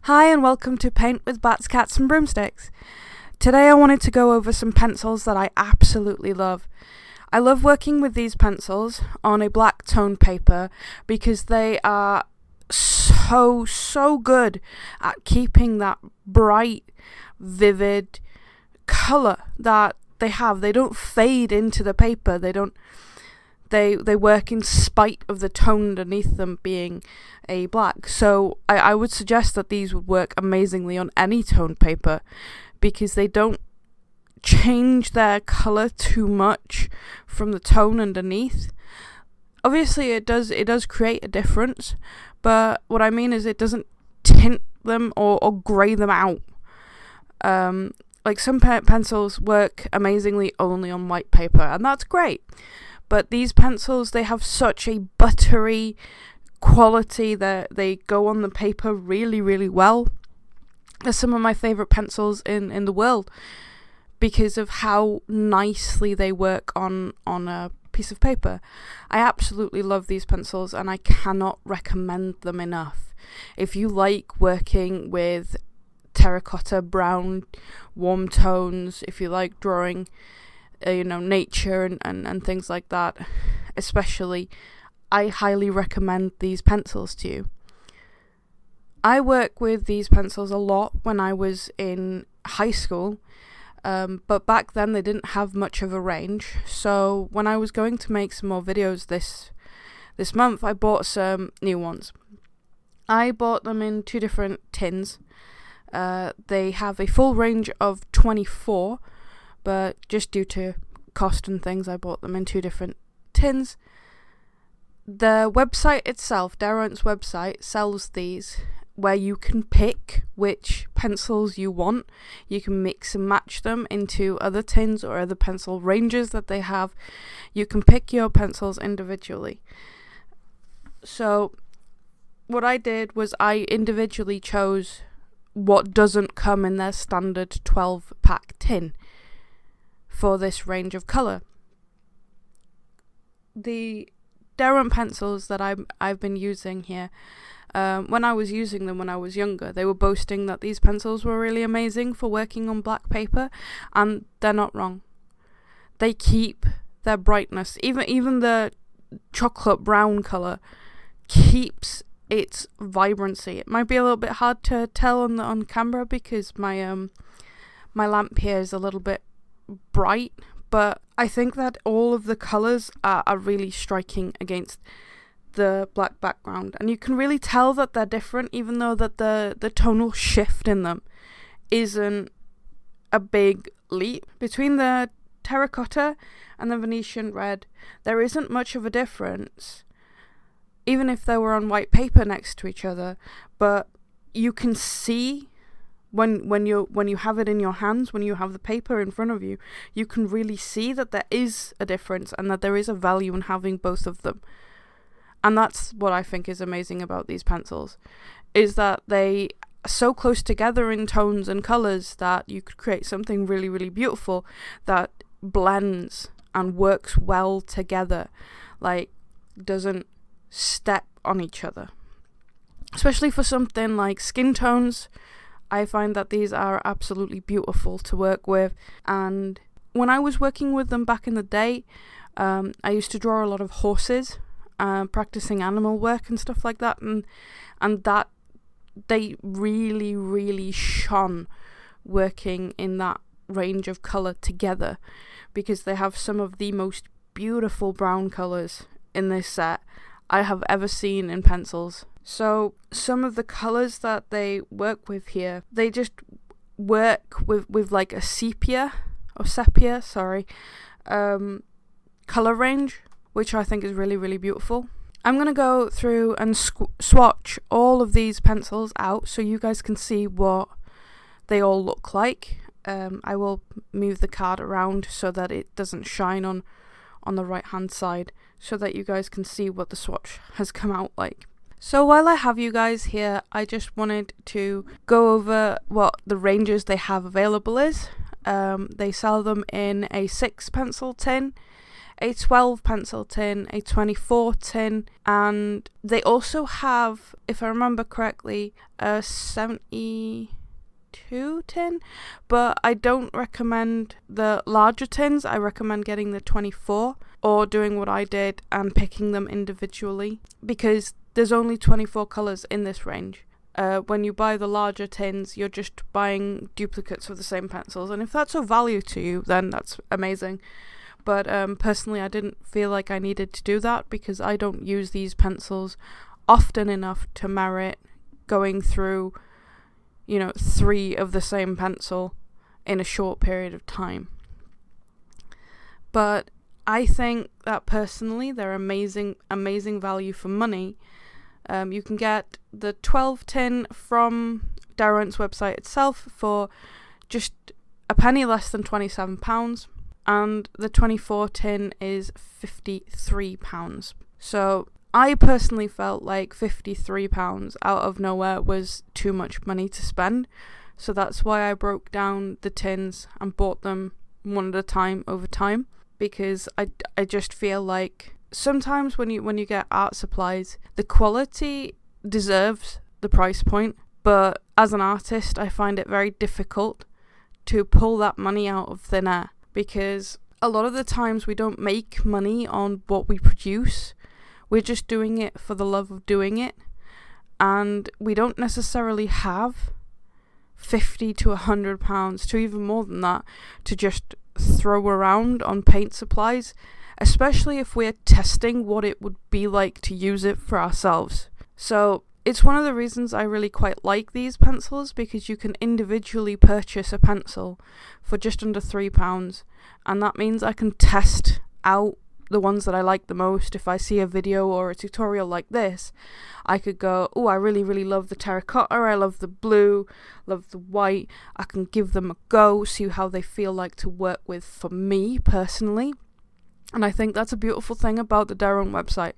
Hi and welcome to Paint with Bats, Cats and Broomsticks. Today I wanted to go over some pencils that I absolutely love. I love working with these pencils on a black tone paper because they are so good at keeping that bright, vivid colour that they have. They don't fade into the paper. They work in spite of the tone underneath them being a black. So I would suggest that these would work amazingly on any tone paper because they don't change their colour too much from the tone underneath. Obviously it does create a difference, but what I mean is it doesn't tint them or grey them out. Like some pencils work amazingly only on white paper, and that's great. But these pencils, they have such a buttery quality that they go on the paper really well. They're some of my favourite pencils in the world because of how nicely they work on a piece of paper. I absolutely love these pencils and I cannot recommend them enough. If you like working with terracotta, brown, warm tones, if you like drawing nature and things like that, especially, I highly recommend these pencils to you. I work with these pencils a lot when I was in high school, but back then they didn't have much of a range. So when I was going to make some more videos this month, I bought some new ones. I bought them in two different tins. They have a full range of 24, but just due to cost and things, I bought them in two different tins. The website itself, Derwent's website, sells these where you can pick which pencils you want. You can mix and match them into other tins or other pencil ranges that they have. You can pick your pencils individually. So what I did was I individually chose what doesn't come in their standard 12-pack tin for this range of colour. The Derwent pencils that I've been using here, when I was using them when I was younger, they were boasting that these pencils were really amazing for working on black paper, and they're not wrong. They keep their brightness. Even the chocolate brown colour keeps its vibrancy. It might be a little bit hard to tell on camera because my lamp here is a little bit bright, but I think that all of the colours are really striking against the black background, and you can really tell that they're different, even though that the tonal shift in them isn't a big leap. Between the terracotta and the Venetian red, there isn't much of a difference, even if they were on white paper next to each other, but you can see when you have it in your hands, when you have the paper in front of you, you can really see that there is a difference and that there is a value in having both of them. And that's what I think is amazing about these pencils, is that they are so close together in tones and colours that you could create something really beautiful that blends and works well together, like doesn't step on each other. Especially for something like skin tones, I find that these are absolutely beautiful to work with. And when I was working with them back in the day, I used to draw a lot of horses, practicing animal work and stuff like that, and that they really shone working in that range of colour together, because they have some of the most beautiful brown colours in this set I have ever seen in pencils. So some of the colours that they work with here, they just work with like a sepia colour range, which I think is really beautiful. I'm going to go through and swatch all of these pencils out so you guys can see what they all look like. I will move the card around so that it doesn't shine on the right hand side, so that you guys can see what the swatch has come out like. So while I have you guys here, I just wanted to go over what the ranges they have available is. They sell them in a 6 pencil tin, a 12 pencil tin, a 24 tin, and they also have, if I remember correctly, a 72 tin, but I don't recommend the larger tins. I recommend getting the 24 or doing what I did and picking them individually, because there's only 24 colours in this range. When you buy the larger tins, you're just buying duplicates of the same pencils, and if that's of value to you, then that's amazing. But personally, I didn't feel like I needed to do that, because I don't use these pencils often enough to merit going through, 3 of the same pencil in a short period of time. But I think that personally, they're amazing value for money. You can get the 12 tin from Derwent's website itself for just a penny less than £27, and the 24 tin is £53. So I personally felt like £53 out of nowhere was too much money to spend, so that's why I broke down the tins and bought them one at a time over time, because I just feel like sometimes when you get art supplies, the quality deserves the price point, but as an artist, I find it very difficult to pull that money out of thin air, because a lot of the times we don't make money on what we produce. We're just doing it for the love of doing it, and we don't necessarily have £50 to £100 to even more than that to just throw around on paint supplies, especially if we're testing what it would be like to use it for ourselves. So it's one of the reasons I really quite like these pencils, because you can individually purchase a pencil for just under £3, and that means I can test out the ones that I like the most. If I see a video or a tutorial like this, I could go, oh, I really, really love the terracotta, I love the blue, love the white. I can give them a go, see how they feel like to work with for me personally. And I think that's a beautiful thing about the Derwent website,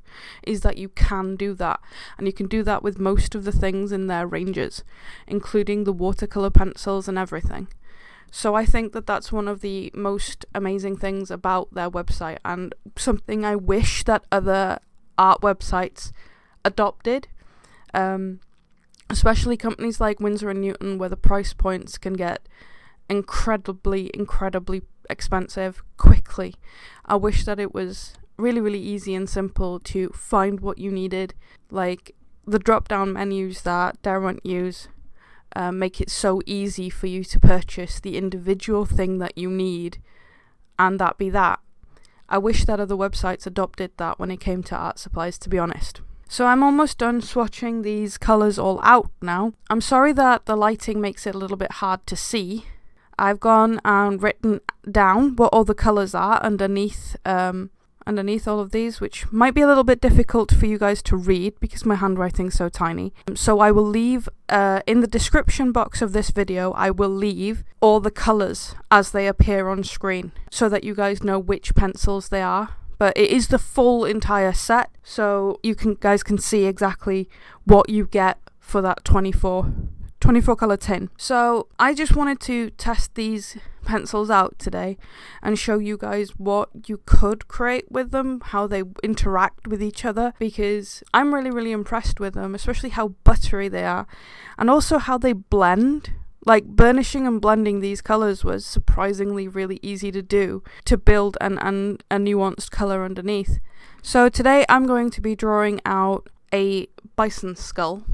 is that you can do that. And you can do that with most of the things in their ranges, including the watercolour pencils and everything. So I think that that's one of the most amazing things about their website, and something I wish that other art websites adopted. Especially companies like Winsor & Newton, where the price points can get incredibly expensive quickly. I wish that it was really, really easy and simple to find what you needed. Like the drop down menus that Derwent use make it so easy for you to purchase the individual thing that you need, and that be that. I wish that other websites adopted that when it came to art supplies, to be honest. So I'm almost done swatching these colours all out now. I'm sorry that the lighting makes it a little bit hard to see. I've gone and written down what all the colours are underneath all of these, which might be a little bit difficult for you guys to read because my handwriting's so tiny. So I will leave, in the description box of this video, I will leave all the colours as they appear on screen, so that you guys know which pencils they are. But it is the full entire set, so you guys can see exactly what you get for that 24 colour tin. So I just wanted to test these pencils out today and show you guys what you could create with them, how they interact with each other, because I'm really, really impressed with them, especially how buttery they are, and also how they blend. Like, burnishing and blending these colours was surprisingly really easy to do, to build a nuanced colour underneath. So today I'm going to be drawing out a bison skull,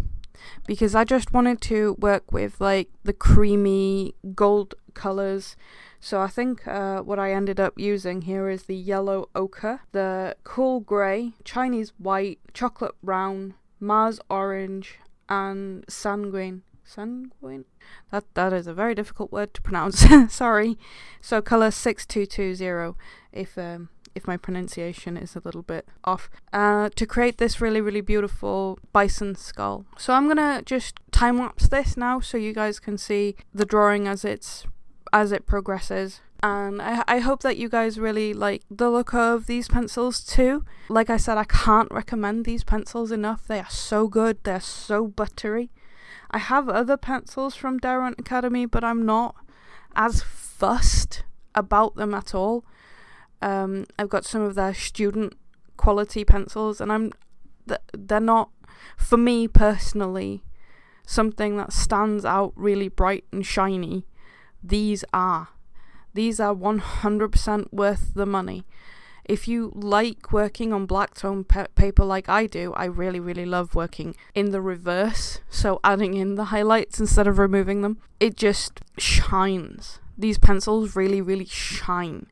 because I just wanted to work with like the creamy gold colours. So I think what I ended up using here is the yellow ochre, the cool grey, Chinese white, chocolate brown, Mars orange, and sanguine. Sanguine? That is a very difficult word to pronounce. Sorry. So colour 6220, if my pronunciation is a little bit off, to create this really, really beautiful bison skull. So I'm gonna just time lapse this now so you guys can see the drawing as it progresses. And I hope that you guys really like the look of these pencils too. Like I said, I can't recommend these pencils enough. They are so good. They're so buttery. I have other pencils from Derwent Academy, but I'm not as fussed about them at all. I've got some of their student quality pencils, and they're not, for me personally, something that stands out really bright and shiny. These are 100% worth the money. If you like working on black tone paper like I do, I really, really love working in the reverse, so adding in the highlights instead of removing them. It just shines. These pencils really, really shine.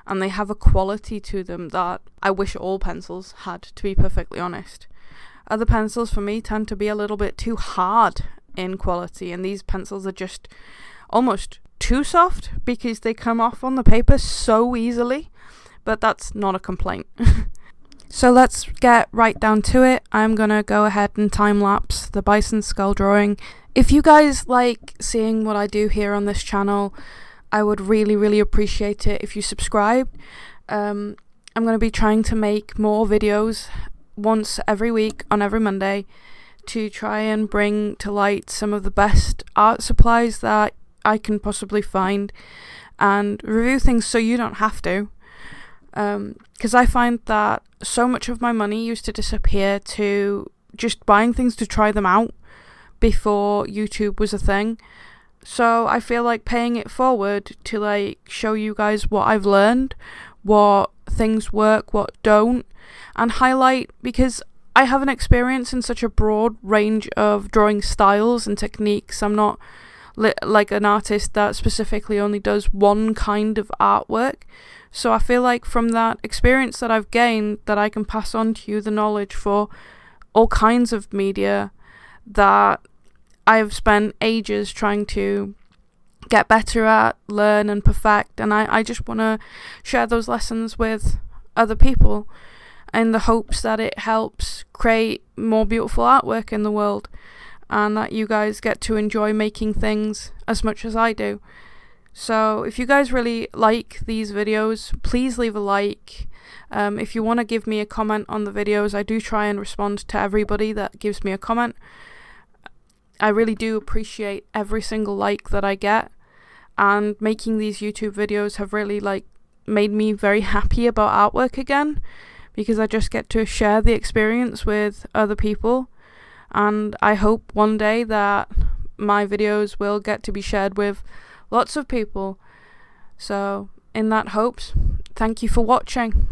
And they have a quality to them that I wish all pencils had, to be perfectly honest. Other pencils for me tend to be a little bit too hard in quality, and these pencils are just almost too soft because they come off on the paper so easily. But that's not a complaint. So let's get right down to it. I'm gonna go ahead and time-lapse the bison skull drawing. If you guys like seeing what I do here on this channel, I would really, really appreciate it if you subscribed. I'm gonna be trying to make more videos once every week on every Monday to try and bring to light some of the best art supplies that I can possibly find and review things so you don't have to. Because I find that so much of my money used to disappear to just buying things to try them out before YouTube was a thing. So I feel like paying it forward to like show you guys what I've learned, what things work, what don't, and highlight, because I have an experience in such a broad range of drawing styles and techniques. I'm not like an artist that specifically only does one kind of artwork. So I feel like from that experience that I've gained, that I can pass on to you the knowledge for all kinds of media that I've spent ages trying to get better at, learn and perfect. And I just want to share those lessons with other people in the hopes that it helps create more beautiful artwork in the world, and that you guys get to enjoy making things as much as I do. So if you guys really like these videos, please leave a like. If you want to give me a comment on the videos, I do try and respond to everybody that gives me a comment. I really do appreciate every single like that I get, and making these YouTube videos have really made me very happy about artwork again, because I just get to share the experience with other people, and I hope one day that my videos will get to be shared with lots of people. So in that hopes, thank you for watching.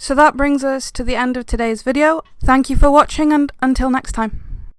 So that brings us to the end of today's video. Thank you for watching, and until next time.